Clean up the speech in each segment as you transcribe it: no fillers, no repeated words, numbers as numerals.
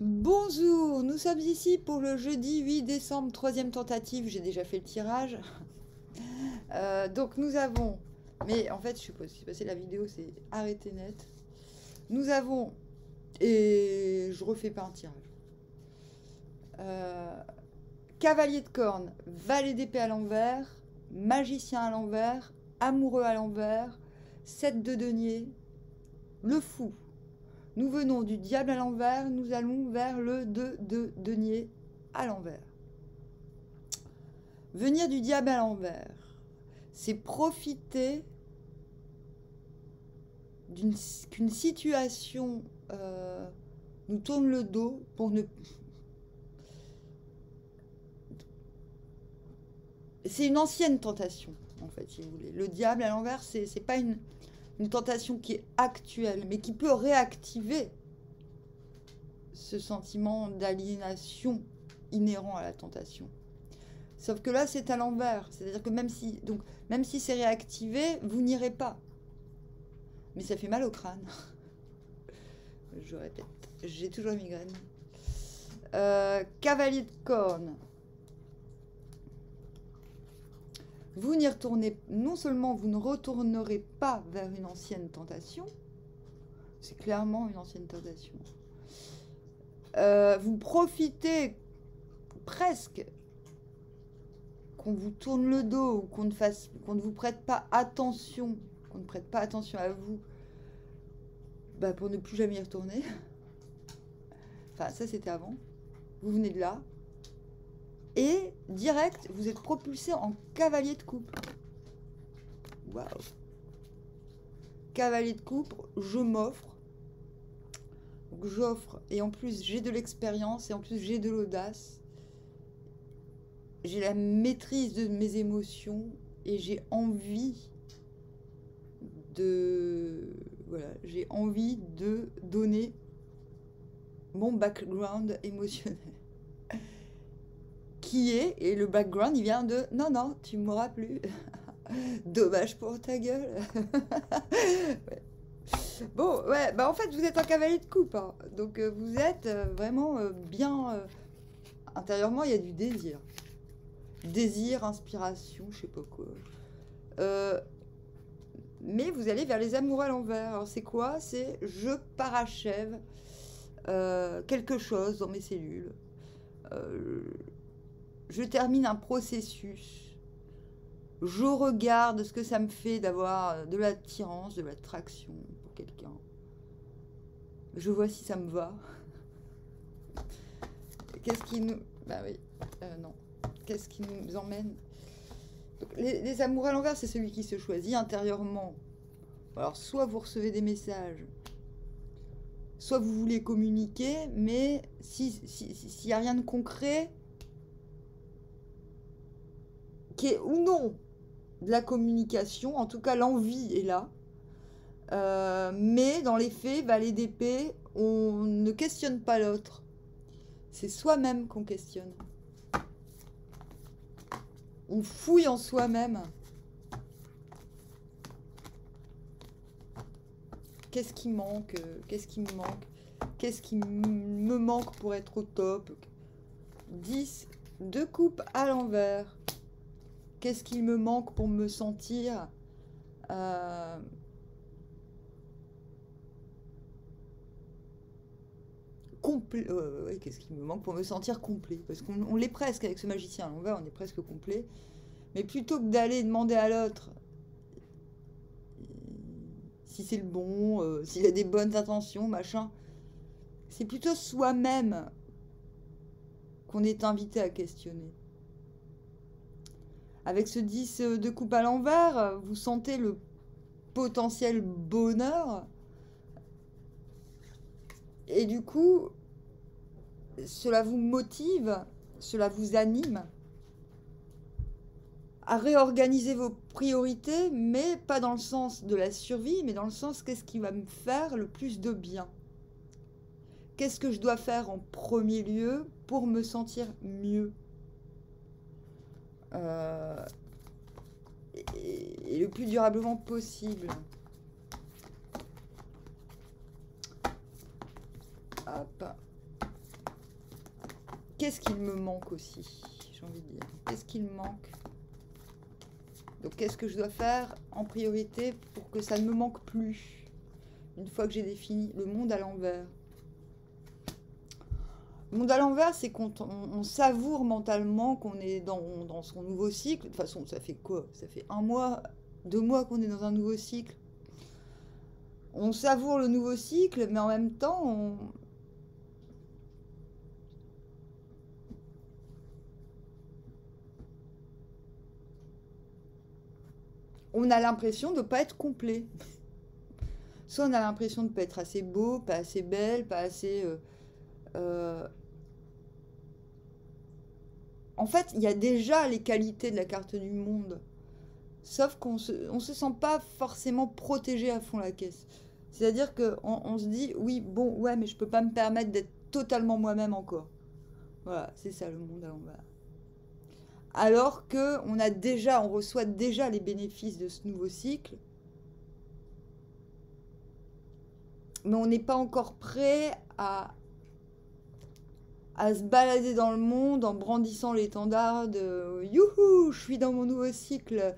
Bonjour, nous sommes ici pour le jeudi 8 décembre, troisième tentative, j'ai déjà fait le tirage. Donc nous avons, mais en fait je suppose, si passé la vidéo c'est arrêté net. Nous avons, et je refais pas un tirage. Cavalier de corne, valet d'épée à l'envers, magicien à l'envers, amoureux à l'envers, 7 de denier, le fou. Nous venons du diable à l'envers, nous allons vers le 2 de denier à l'envers. Venir du diable à l'envers, c'est profiter qu'une situation nous tourne le dos pour ne... C'est une ancienne tentation, en fait, si vous voulez. Le diable à l'envers, c'est pas une tentation qui est actuelle, mais qui peut réactiver ce sentiment d'aliénation inhérent à la tentation. Sauf que là, c'est à l'envers. C'est-à-dire que même si c'est réactivé, vous n'irez pas. Mais ça fait mal au crâne. Je répète, j'ai toujours une migraine. Cavalier de corne. Vous n'y retournez, non seulement vous ne retournerez pas vers une ancienne tentation, c'est clairement une ancienne tentation. Vous profitez presque qu'on vous tourne le dos ou qu'on ne vous prête pas attention, qu'on ne prête pas attention à vous, pour ne plus jamais y retourner. Enfin, ça c'était avant. Vous venez de là. Et direct, vous êtes propulsé en cavalier de coupe. Waouh. Cavalier de coupe, je m'offre. Donc j'offre, et en plus j'ai de l'expérience, et en plus j'ai de l'audace. J'ai la maîtrise de mes émotions, et j'ai envie de... Voilà, j'ai envie de donner mon background émotionnel. Qui est, et le background il vient de non, non, tu m'auras plus. Dommage pour ta gueule. Ouais. Bon, ouais, en fait vous êtes un cavalier de coupe, hein. Donc vous êtes vraiment bien. Intérieurement, il y a du désir. Désir, inspiration, je sais pas quoi. Mais vous allez vers les amoureux à l'envers. Alors c'est quoi? C'est je parachève quelque chose dans mes cellules. Je termine un processus. Je regarde ce que ça me fait d'avoir de l'attirance, de l'attraction pour quelqu'un. Je vois si ça me va. Qu'est-ce qui nous... Bah oui, non. Qu'est-ce qui nous emmène? Donc, les amoureux à l'envers, c'est celui qui se choisit intérieurement. Alors, soit vous recevez des messages, soit vous voulez communiquer, mais s'il n'y a rien de concret, qui est ou non de la communication, en tout cas l'envie est là, mais dans les faits, valet d'épée, on ne questionne pas l'autre, c'est soi-même qu'on questionne, on fouille en soi-même. Qu'est-ce qui manque? Qu'est-ce qui me manque? Qu'est-ce qui me manque pour être au top? 10 de coupe à l'envers. Qu'est-ce qu'il me manque pour me sentir complet? Ouais, qu'est-ce qu'il me manque pour me sentir complet? Parce qu'on l'est presque avec ce magicien à l'envers, on est presque complet. Mais plutôt que d'aller demander à l'autre si c'est le bon, s'il a des bonnes intentions, machin, c'est plutôt soi-même qu'on est invité à questionner. Avec ce 10 de coupe à l'envers, vous sentez le potentiel bonheur. Et du coup, cela vous motive, cela vous anime à réorganiser vos priorités, mais pas dans le sens de la survie, mais dans le sens qu'est-ce qui va me faire le plus de bien? Qu'est-ce que je dois faire en premier lieu pour me sentir mieux? Et le plus durablement possible. Hop. qu'est-ce qu'il me manque aussi, j'ai envie de dire. Qu'est-ce qu'il me manque? Donc, qu'est-ce que je dois faire en priorité pour que ça ne me manque plus? Une fois que j'ai défini le monde à l'envers. Le monde à l'envers, c'est quand on savoure mentalement qu'on est dans son nouveau cycle. De toute façon, ça fait quoi? Ça fait 1 mois, 2 mois qu'on est dans un nouveau cycle. On savoure le nouveau cycle, mais en même temps, on a l'impression de ne pas être complet. Soit on a l'impression de ne pas être assez beau, pas assez belle, pas assez... En fait, il y a déjà les qualités de la carte du monde. Sauf qu'on se sent pas forcément protégé à fond la caisse. C'est-à-dire qu'on se dit, oui, bon, ouais, mais je peux pas me permettre d'être totalement moi-même encore. Voilà, c'est ça le monde à l'envers. Alors que on reçoit déjà les bénéfices de ce nouveau cycle, mais on n'est pas encore prêt à se balader dans le monde en brandissant l'étendard de youhou, je suis dans mon nouveau cycle,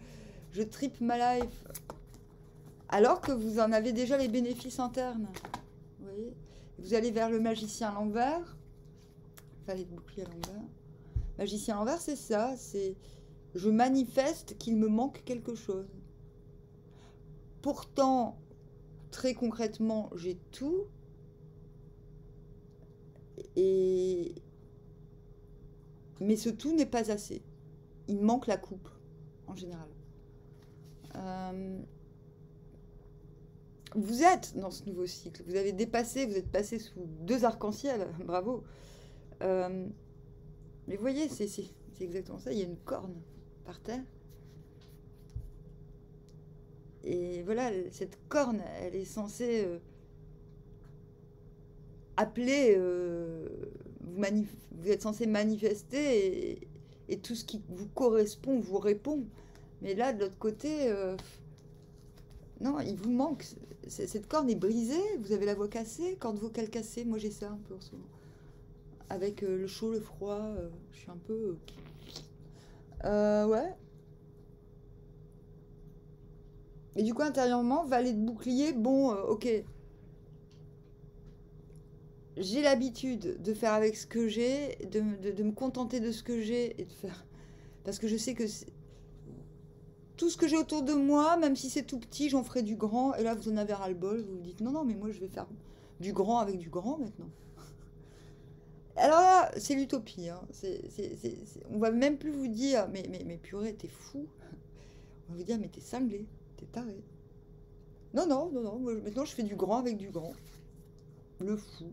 je tripe ma life. Alors que vous en avez déjà les bénéfices internes. Vous voyez, vous allez vers le magicien à l'envers. Fallait de bouclier à l'envers. Magicien à l'envers, c'est ça. C'est je manifeste qu'il me manque quelque chose. Pourtant, très concrètement, j'ai tout. Mais ce tout n'est pas assez. Il manque la coupe, en général. Vous êtes dans ce nouveau cycle. Vous avez dépassé, vous êtes passé sous 2 arcs-en-ciel. Bravo. Mais vous voyez, c'est exactement ça. Il y a une corne par terre. Et voilà, cette corne, elle est censée appeler... vous êtes censé manifester et tout ce qui vous correspond vous répond. Mais là, de l'autre côté... non, il vous manque. Cette corne est brisée, vous avez la voix cassée, corde vocale cassée. Moi, j'ai ça un peu en ce moment. Avec le chaud, le froid, je suis un peu... ouais. Et du coup, intérieurement, valet de bouclier, bon, ok. J'ai l'habitude de faire avec ce que j'ai, de me contenter de ce que j'ai et de faire... Parce que je sais que tout ce que j'ai autour de moi, même si c'est tout petit, j'en ferai du grand. Et là, vous en avez ras-le-bol. Vous vous dites, non, non, mais moi, je vais faire du grand avec du grand maintenant. Alors là, c'est l'utopie. Hein. On va même plus vous dire, mais purée, t'es fou. On va vous dire, mais t'es cinglé, t'es taré. Non, non, non, non. Moi, maintenant, je fais du grand avec du grand. Le fou.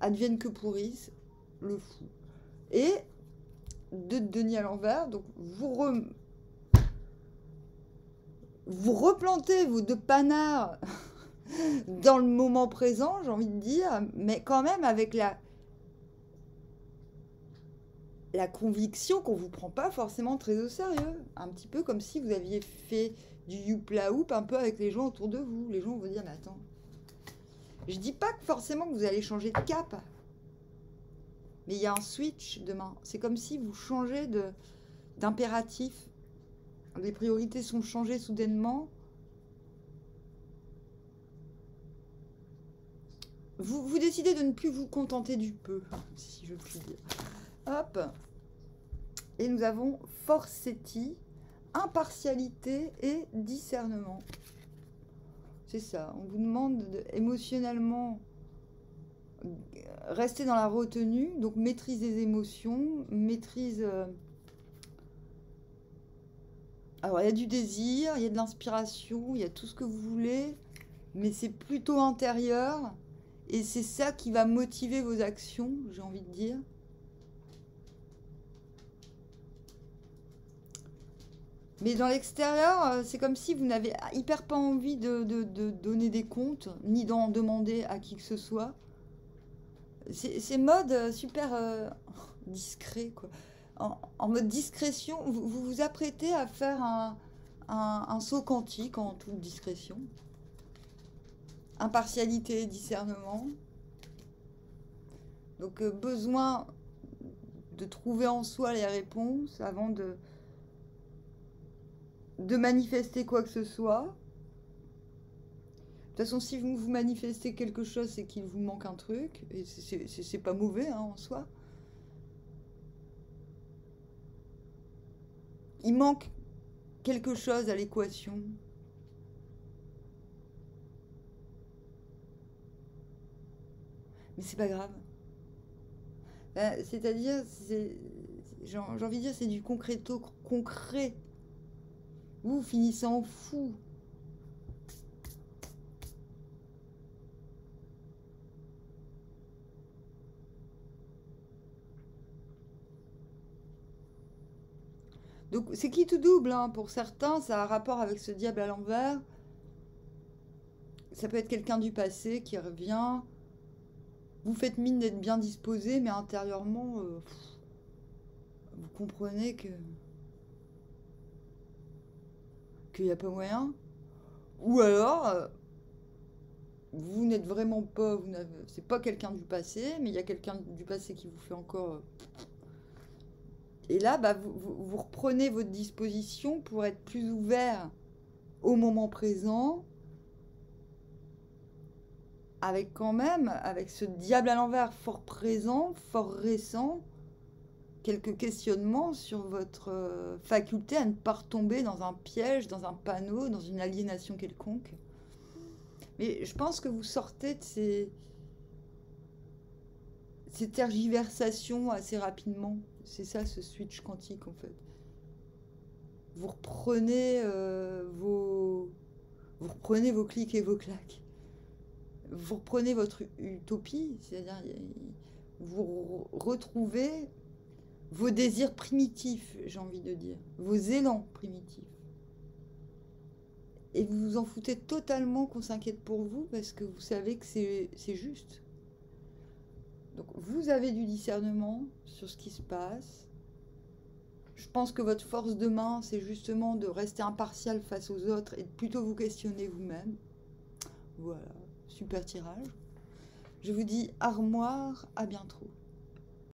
Advienne que pourrisse. Le fou. Et de Denis à l'envers, donc vous replantez vos 2 panards dans le moment présent, j'ai envie de dire, mais quand même avec la conviction qu'on ne vous prend pas forcément très au sérieux. Un petit peu comme si vous aviez fait du youpla hoop un peu avec les gens autour de vous. Les gens vont vous dire, mais attends, je dis pas que forcément que vous allez changer de cap, mais il y a un switch demain. C'est comme si vous changez d'impératif. Les priorités sont changées soudainement. Vous décidez de ne plus vous contenter du peu, si je puis dire. Hop. Et nous avons Forsetti, impartialité et discernement. C'est ça. On vous demande émotionnellement rester dans la retenue, donc maîtrise des émotions, maîtrise... Alors, il y a du désir, il y a de l'inspiration, il y a tout ce que vous voulez, mais c'est plutôt intérieur. Et c'est ça qui va motiver vos actions, j'ai envie de dire. Mais dans l'extérieur, c'est comme si vous n'avez hyper pas envie de donner des comptes, ni d'en demander à qui que ce soit. C'est mode super discret, quoi. En mode discrétion, vous vous apprêtez à faire un saut quantique en toute discrétion. Impartialité, discernement. Donc besoin de trouver en soi les réponses avant de manifester quoi que ce soit. De toute façon, si vous manifestez quelque chose, c'est qu'il vous manque un truc. Et c'est pas mauvais hein, en soi. Il manque quelque chose à l'équation. Mais c'est pas grave. C'est-à-dire, j'ai envie de dire, c'est du concréto concret. Vous finissez en fou. Donc c'est qui tout double, hein. Pour certains, ça a un rapport avec ce diable à l'envers. Ça peut être quelqu'un du passé qui revient. Vous faites mine d'être bien disposé, mais intérieurement, vous comprenez qu'il n'y a pas moyen. Ou alors, vous n'êtes vraiment pas, c'est pas quelqu'un du passé, mais il y a quelqu'un du passé qui vous fait encore. Et là, bah, vous reprenez votre disposition pour être plus ouvert au moment présent, avec quand même, avec ce diable à l'envers fort présent, fort récent, quelques questionnements sur votre faculté à ne pas retomber dans un piège, dans un panneau, dans une aliénation quelconque. Mais je pense que vous sortez de ces tergiversations assez rapidement. C'est ça, ce switch quantique, en fait. Vous reprenez vos clics et vos claques. Vous reprenez votre utopie, c'est-à-dire vous retrouvez vos désirs primitifs, j'ai envie de dire, vos élans primitifs. Et vous vous en foutez totalement qu'on s'inquiète pour vous parce que vous savez que c'est juste. Donc vous avez du discernement sur ce qui se passe. Je pense que votre force de main, c'est justement de rester impartial face aux autres et de plutôt vous questionner vous-même. Voilà, super tirage. Je vous dis armoire, à bientôt.